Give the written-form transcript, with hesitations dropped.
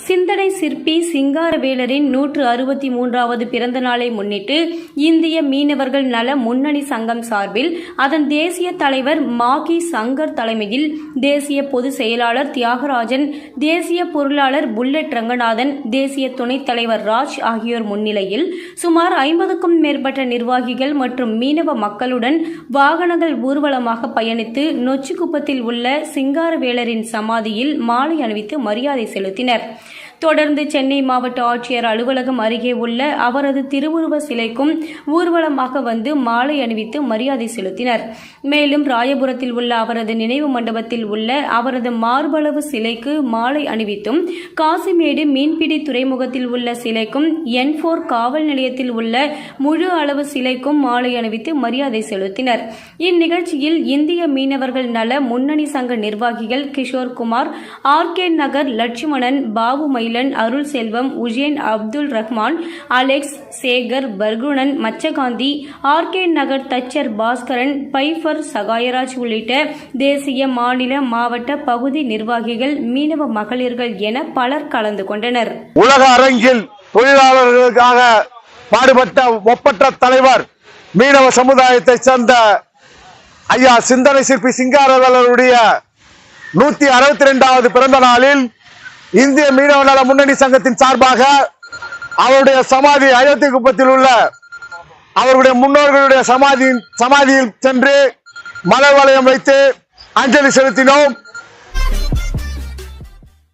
சிந்தனை சிற்பி சிங்காரவேலரின் 163வது பிறந்த நாளை முன்னிட்டு இந்திய மீனவர்கள் நல முன்னணி சங்கம் சார்பில் அதன் தேசிய தலைவர் மாகி சங்கர் தலைமையில் தேசிய பொதுச் செயலாளர் தியாகராஜன், தேசிய பொருளாளர் புல்லட் ரங்கநாதன், தேசிய துணைத் தலைவர் ராஜ் ஆகியோர் முன்னிலையில் சுமார் 50க்கும் மேற்பட்ட நிர்வாகிகள் மற்றும் மீனவ மக்களுடன் வாகனங்கள் ஊர்வலமாக பயணித்து நொச்சிக்குப்பத்தில் உள்ள சிங்காரவேலரின் சமாதியில் மாலை அணிவித்து மரியாதை செலுத்தினர். தொடர்ந்து சென்னை மாவட்ட ஆட்சியர் அலுவலகம் அருகே உள்ள அவரது திருவுருவ சிலைக்கும் ஊர்வலமாக வந்து மாலை அணிவித்து மரியாதை செலுத்தினர். மேலும் ராயபுரத்தில் உள்ள அவரது நினைவு மண்டபத்தில் உள்ள அவரது மார்பளவு சிலைக்கு மாலை அணிவித்தும், காசிமேடு மீன்பிடி துறைமுகத்தில் உள்ள சிலைக்கும் N4 காவல் நிலையத்தில் உள்ள முழு அளவு சிலைக்கும் மாலை அணிவித்து மரியாதை செலுத்தினர். இந்நிகழ்ச்சியில் இந்திய மீனவர்கள் நல முன்னணி சங்க நிர்வாகிகள் கிஷோர்குமார், RK நகர் லட்சுமணன், பாபு மயிலன், அருள் செல்வம், உஜேன், அப்துல் ரஹ்மான், அலெக்ஸ், சேகர், பர்குணன், மச்சகாந்தி, RK நகர் தச்சர் பாஸ்கரன், பைஃபர், சகாயராஜ் உள்ளிட்ட தேசிய, மாநில, மாவட்ட, பகுதி நிர்வாகிகள், மீனவ மகளிர்கள் என பலர் கலந்து கொண்டனர். உலக அரங்கில் தொழிலாளர்களுக்காக பாடுபட்ட ஒப்பற்ற தலைவர், மீனவ சமுதாயத்தை சேர்ந்த ஐயா சிந்தனை சிற்பி சிங்காரவேலருடைய 162வது பிறந்த நாளில் இந்திய மீனவ நல முன்னணி சங்கத்தின் சார்பாக அவருடைய சமாதி அயோத்திக்குப்பத்தில் உள்ள அவருடைய முன்னோர்களுடைய சமாதியில் சென்று மலர் வளையம் வைத்து அஞ்சலி செலுத்தினோம்.